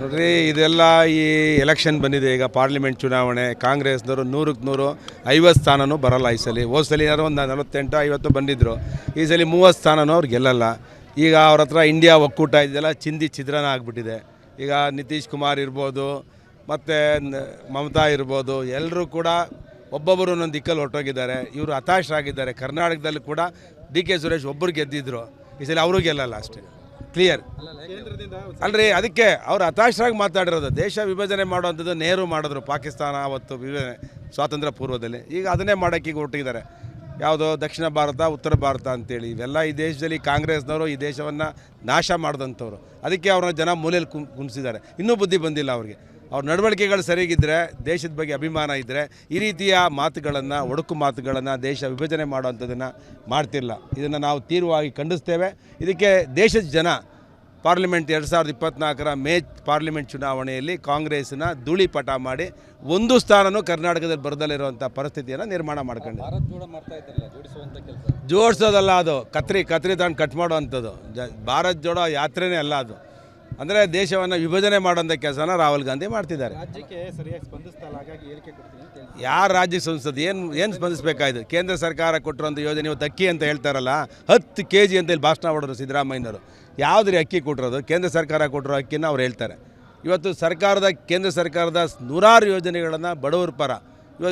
ನೋಡ್ರಿ ಇದೆಲ್ಲ ಈ ಎಲೆಕ್ಷನ್ ಬಂದಿದೆ ಈಗ ಪಾರ್ಲಿಮೆಂಟ್ ಚುನಾವಣೆ. ಕಾಂಗ್ರೆಸ್ನವರು 100ಕ್ಕೆ 100 50 ಸ್ಥಾನನೂ ಬರಲ್ಲ ಈ ಸಲ. ಹೋದ ಸಲ ಯಾರೋ ಒಂದು 48-50 ಬಂದಿದ್ದರು. ಈ ಸಲ 30 ಸ್ಥಾನನೂ ಅವ್ರು ಗೆಲ್ಲಲ್ಲ. ಈಗ ಅವ್ರ ಹತ್ರ ಇಂಡಿಯಾ ಒಕ್ಕೂಟ ಇದೆಲ್ಲ ಚಿಂದಿ ಚಿದ್ರನ ಆಗಿಬಿಟ್ಟಿದೆ. ಈಗ ನಿತೀಶ್ ಕುಮಾರ್ ಇರ್ಬೋದು, ಮತ್ತು ಮಮತಾ ಇರ್ಬೋದು, ಎಲ್ಲರೂ ಕೂಡ ಒಬ್ಬೊಬ್ಬರು ಒಂದೊಂದು ದಿಕ್ಕಲ್ಲಿ ಹೊರಟೋಗಿದ್ದಾರೆ. ಇವರು ಹತಾಶರಾಗಿದ್ದಾರೆ. ಕರ್ನಾಟಕದಲ್ಲಿ ಕೂಡ ಡಿ ಕೆ ಸುರೇಶ್ ಒಬ್ಬರು ಗೆದ್ದಿದ್ರು, ಈ ಸಲ ಅವರು ಗೆಲ್ಲಲ್ಲ ಅಷ್ಟೇ, ಕ್ಲಿಯರ್ ಅಲ್ರಿ. ಅದಕ್ಕೆ ಅವ್ರು ಹತಾಶರಾಗಿ ಮಾತಾಡಿರೋದು. ದೇಶ ವಿಭಜನೆ ಮಾಡುವಂಥದ್ದು ನೆಹರು ಮಾಡಿದ್ರು, ಪಾಕಿಸ್ತಾನ ಅವತ್ತು ವಿಭಜನೆ ಸ್ವಾತಂತ್ರ್ಯ ಪೂರ್ವದಲ್ಲಿ. ಈಗ ಅದನ್ನೇ ಮಾಡೋಕ್ಕೆ ಹೊರಟಿದ್ದಾರೆ. ಯಾವುದೋ ದಕ್ಷಿಣ ಭಾರತ ಉತ್ತರ ಭಾರತ ಅಂತೇಳಿ. ಇವೆಲ್ಲ ಈ ದೇಶದಲ್ಲಿ ಕಾಂಗ್ರೆಸ್ನವರು ಈ ದೇಶವನ್ನು ನಾಶ ಮಾಡಿದಂಥವ್ರು. ಅದಕ್ಕೆ ಅವ್ರನ್ನ ಜನ ಮೂಲೆಯಲ್ಲಿ ಕುಣಿಸಿದ್ದಾರೆ. ಇನ್ನೂ ಬುದ್ಧಿ ಬಂದಿಲ್ಲ ಅವ್ರಿಗೆ. ಅವ್ರ ನಡವಳಿಕೆಗಳು ಸರಿಗಿದ್ದರೆ, ದೇಶದ ಬಗ್ಗೆ ಅಭಿಮಾನ ಇದ್ದರೆ ಈ ರೀತಿಯ ಮಾತುಗಳನ್ನು, ಒಡಕು ಮಾತುಗಳನ್ನು, ದೇಶ ವಿಭಜನೆ ಮಾಡುವಂಥದ್ದನ್ನು ಮಾಡ್ತಿಲ್ಲ. ಇದನ್ನು ನಾವು ತೀವ್ರವಾಗಿ ಖಂಡಿಸ್ತೇವೆ. ಇದಕ್ಕೆ ದೇಶದ ಜನ ಪಾರ್ಲಿಮೆಂಟ್ 2024ರ ಮೇ ಪಾರ್ಲಿಮೆಂಟ್ ಚುನಾವಣೆಯಲ್ಲಿ ಕಾಂಗ್ರೆಸ್ನ ಧೂಳಿಪಟ ಮಾಡಿ ಒಂದು ಸ್ಥಾನನೂ ಕರ್ನಾಟಕದಲ್ಲಿ ಬರದಲ್ಲಿರುವಂಥ ಪರಿಸ್ಥಿತಿಯನ್ನು ನಿರ್ಮಾಣ ಮಾಡ್ಕೊಂಡು ಜೋಡಿಸೋದಲ್ಲ, ಅದು ಕತ್ರಿ ತಗೊಂಡು ಕಟ್ ಮಾಡುವಂಥದ್ದು. ಭಾರತ್ ಜೋಡೋ ಯಾತ್ರೆನೇ ಅಲ್ಲ ಅದು. ಅಂದರೆ ದೇಶವನ್ನು ವಿಭಜನೆ ಮಾಡೋಂಥ ಕೆಲಸನ ರಾಹುಲ್ ಗಾಂಧಿ ಮಾಡ್ತಿದ್ದಾರೆ. ರಾಜ್ಯಕ್ಕೆ ಸರಿಯಾಗಿ ಸ್ಪಂದಿಸ್ತಲ್ಲ, ಹಾಗಾಗಿ ಹೇಳಿಕೆ ಕೊಡ್ತೀನಿ. ಯಾರು ರಾಜ್ಯಕ್ಕೆ ಸ್ಪಂದಿಸ್ತದೆ? ಏನು ಸ್ಪಂದಿಸಬೇಕಾಯ್ತು? ಕೇಂದ್ರ ಸರ್ಕಾರ ಕೊಟ್ಟಿರುವಂಥ ಯೋಜನೆ ಇವತ್ತು ಅಕ್ಕಿ ಅಂತ ಹೇಳ್ತಾರಲ್ಲ, 10 kg ಅಂತ ಇಲ್ಲಿ ಭಾಷಣ ಮಾಡೋರು ಸಿದ್ದರಾಮಯ್ಯನವರು. ಯಾವುದ್ರಿ ಅಕ್ಕಿ ಕೊಟ್ಟಿರೋದು? ಕೇಂದ್ರ ಸರ್ಕಾರ ಕೊಟ್ಟಿರೋ ಅಕ್ಕಿನ ಅವ್ರು ಹೇಳ್ತಾರೆ. ಇವತ್ತು ಕೇಂದ್ರ ಸರ್ಕಾರದ ನೂರಾರು ಯೋಜನೆಗಳನ್ನು ಬಡವರ ಪರ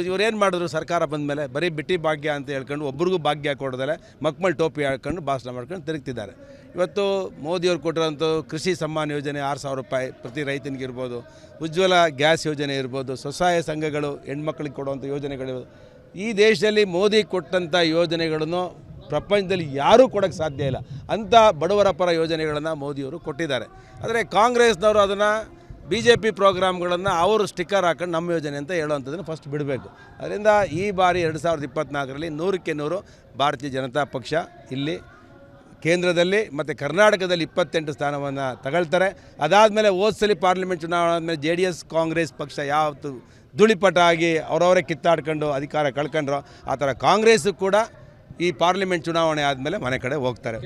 ಇವ್ರೇನು ಮಾಡಿದ್ರು? ಸರ್ಕಾರ ಬಂದ ಮೇಲೆ ಬರೀ ಬಿಟ್ಟಿ ಭಾಗ್ಯ ಅಂತ ಹೇಳ್ಕೊಂಡು ಒಬ್ರಿಗೂ ಭಾಗ್ಯ ಕೊಡೋದಲ್ಲ, ಮಕ್ಮಲ್ ಟೋಪಿ ಹಾಕೊಂಡು ಭಾಷಣ ಮಾಡ್ಕೊಂಡು ತಿರುಗ್ತಿದ್ದಾರೆ. ಇವತ್ತು ಮೋದಿಯವ್ರು ಕೊಟ್ಟಿರೋಂಥ ಕೃಷಿ ಸಮ್ಮಾನ್ ಯೋಜನೆ 6,000 ರೂಪಾಯಿ ಪ್ರತಿ ರೈತನಿಗಿರ್ಬೋದು, ಉಜ್ವಲ ಗ್ಯಾಸ್ ಯೋಜನೆ ಇರ್ಬೋದು, ಸ್ವಸಹಾಯ ಸಂಘಗಳು ಹೆಣ್ಮಕ್ಳಿಗೆ ಕೊಡುವಂಥ ಯೋಜನೆಗಳು. ಈ ದೇಶದಲ್ಲಿ ಮೋದಿ ಕೊಟ್ಟಂಥ ಯೋಜನೆಗಳನ್ನು ಪ್ರಪಂಚದಲ್ಲಿ ಯಾರೂ ಕೊಡೋಕ್ಕೆ ಸಾಧ್ಯ ಇಲ್ಲ. ಅಂಥ ಬಡವರ ಪರ ಯೋಜನೆಗಳನ್ನು ಮೋದಿಯವರು ಕೊಟ್ಟಿದ್ದಾರೆ. ಆದರೆ ಕಾಂಗ್ರೆಸ್ನವರು ಅದನ್ನು BJP ಪ್ರೋಗ್ರಾಮ್ಗಳನ್ನು ಅವರು ಸ್ಟಿಕ್ಕರ್ ಹಾಕೊಂಡು ನಮ್ಮ ಯೋಜನೆ ಅಂತ ಹೇಳುವಂಥದ್ದನ್ನು ಫಸ್ಟ್ ಬಿಡಬೇಕು. ಅದರಿಂದ ಈ ಬಾರಿ 2024ರಲ್ಲಿ 100ಕ್ಕೆ 100 ಭಾರತೀಯ ಜನತಾ ಪಕ್ಷ ಇಲ್ಲಿ ಕೇಂದ್ರದಲ್ಲಿ ಮತ್ತು ಕರ್ನಾಟಕದಲ್ಲಿ 28 ಸ್ಥಾನವನ್ನು ತಗೊಳ್ತಾರೆ. ಅದಾದಮೇಲೆ ಹೋದ ಸಲ ಪಾರ್ಲಿಮೆಂಟ್ ಚುನಾವಣೆ ಆದಮೇಲೆ JDS ಕಾಂಗ್ರೆಸ್ ಪಕ್ಷ ಯಾವತ್ತು ಧೂಳಿಪಟ ಆಗಿ ಅವರವರೇ ಕಿತ್ತಾಡ್ಕೊಂಡು ಅಧಿಕಾರ ಕಳ್ಕೊಂಡ್ರು, ಆ ಥರ ಕಾಂಗ್ರೆಸ್ಸು ಕೂಡ ಈ ಪಾರ್ಲಿಮೆಂಟ್ ಚುನಾವಣೆ ಆದಮೇಲೆ ಮನೆ ಕಡೆ ಹೋಗ್ತಾರೆ.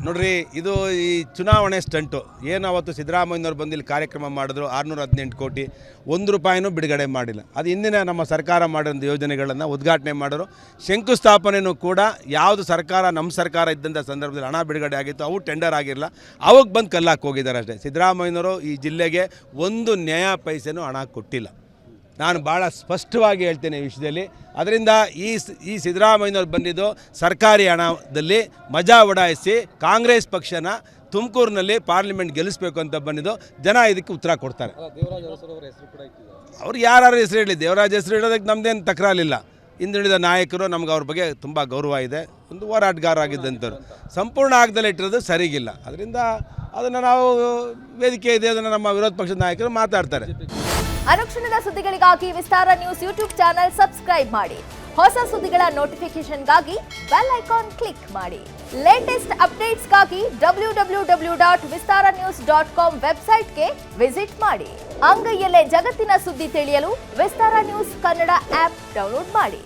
ನೋಡ್ರಿ, ಇದು ಈ ಚುನಾವಣೆ ಸ್ಟಂಟು. ಏನು ಅವತ್ತು ಸಿದ್ದರಾಮಯ್ಯನವ್ರು ಬಂದು ಇಲ್ಲಿ ಕಾರ್ಯಕ್ರಮ ಮಾಡಿದ್ರು, 618 ಕೋಟಿ, 1 ರೂಪಾಯಿನೂ ಬಿಡುಗಡೆ ಮಾಡಿಲ್ಲ. ಅದು ಹಿಂದಿನ ನಮ್ಮ ಸರ್ಕಾರ ಮಾಡಿರೋ ಯೋಜನೆಗಳನ್ನು ಉದ್ಘಾಟನೆ ಮಾಡೋರು. ಶಂಕುಸ್ಥಾಪನೆಯೂ ಕೂಡ ಯಾವುದು ಸರ್ಕಾರ ನಮ್ಮ ಸರ್ಕಾರ ಇದ್ದಂಥ ಸಂದರ್ಭದಲ್ಲಿ ಹಣ ಬಿಡುಗಡೆ ಆಗಿತ್ತು, ಅವು ಟೆಂಡರ್ ಆಗಿರಲ್ಲ, ಅವಾಗ ಬಂದು ಕಲ್ಲಾಕಿ ಹೋಗಿದ್ದಾರೆ ಅಷ್ಟೇ. ಸಿದ್ದರಾಮಯ್ಯನವರು ಈ ಜಿಲ್ಲೆಗೆ 1 ನಯಾ ಪೈಸೆನೂ ಹಣ ಕೊಟ್ಟಿಲ್ಲ. ನಾನು ಭಾಳ ಸ್ಪಷ್ಟವಾಗಿ ಹೇಳ್ತೇನೆ ಈ ವಿಷಯದಲ್ಲಿ. ಅದರಿಂದ ಈ ಸಿದ್ದರಾಮಯ್ಯನವ್ರು ಬಂದಿದ್ದು ಸರ್ಕಾರಿ ಹಣದಲ್ಲಿ ಮಜಾ ಉಡಾಯಿಸಿ ಕಾಂಗ್ರೆಸ್ ಪಕ್ಷನ ತುಮಕೂರಿನಲ್ಲಿ ಪಾರ್ಲಿಮೆಂಟ್ ಗೆಲ್ಲಿಸಬೇಕು ಅಂತ ಬಂದಿದ್ದು. ಜನ ಇದಕ್ಕೆ ಉತ್ತರ ಕೊಡ್ತಾರೆ. ಅವ್ರು ಯಾರು ಹೆಸರು ಹೇಳಿ, ದೇವರಾಜ್ ಹೆಸರು ಹೇಳೋದಕ್ಕೆ ನಮ್ಮದೇನು ತಕರಾಲಿಲ್ಲ. ಹಿಂದುಳಿದ ನಾಯಕರು, ನಮ್ಗೆ ಅವ್ರ ಬಗ್ಗೆ ತುಂಬ ಗೌರವ ಇದೆ. ಒಂದು ಹೋರಾಟಗಾರ ಆಗಿದ್ದಂಥವ್ರು ಸಂಪೂರ್ಣ ಆಗದಲ್ಲೇ ಇಟ್ಟಿರೋದು ಸರಿಗಿಲ್ಲ. ಅದರಿಂದ ಅದನ್ನು ನಾವು ವೇದಿಕೆ ಇದೆ, ಅದನ್ನು ನಮ್ಮ ವಿರೋಧ ಪಕ್ಷದ ನಾಯಕರು ಮಾತಾಡ್ತಾರೆ. ಅನುಕ್ಷಣದ ಸುದ್ದಿಗಳಿಗಾಗಿ ವಿಸ್ತಾರ ನ್ಯೂಸ್ ಯೂಟ್ಯೂಬ್ ಚಾನೆಲ್ ಸಬ್ಸ್ಕ್ರೈಬ್ ಮಾಡಿ. ಹೊಸ ಸುದ್ದಿಗಳ ನೋಟಿಫಿಕೇಶನ್ಗಾಗಿ ಬೆಲ್ ಐಕಾನ್ ಕ್ಲಿಕ್ ಮಾಡಿ. ಲೇಟೆಸ್ಟ್ ಅಪ್ಡೇಟ್ಸ್ಗಾಗಿ www.vistaranews.com ವೆಬ್ಸೈಟ್ಗೆ ವಿಸಿಟ್ ಮಾಡಿ. ಅಂಗೈಯಲ್ಲೇ ಜಗತ್ತಿನ ಸುದ್ದಿ ತಿಳಿಯಲು ವಿಸ್ತಾರ ನ್ಯೂಸ್ ಕನ್ನಡ ಆಪ್ ಡೌನ್ಲೋಡ್ ಮಾಡಿ.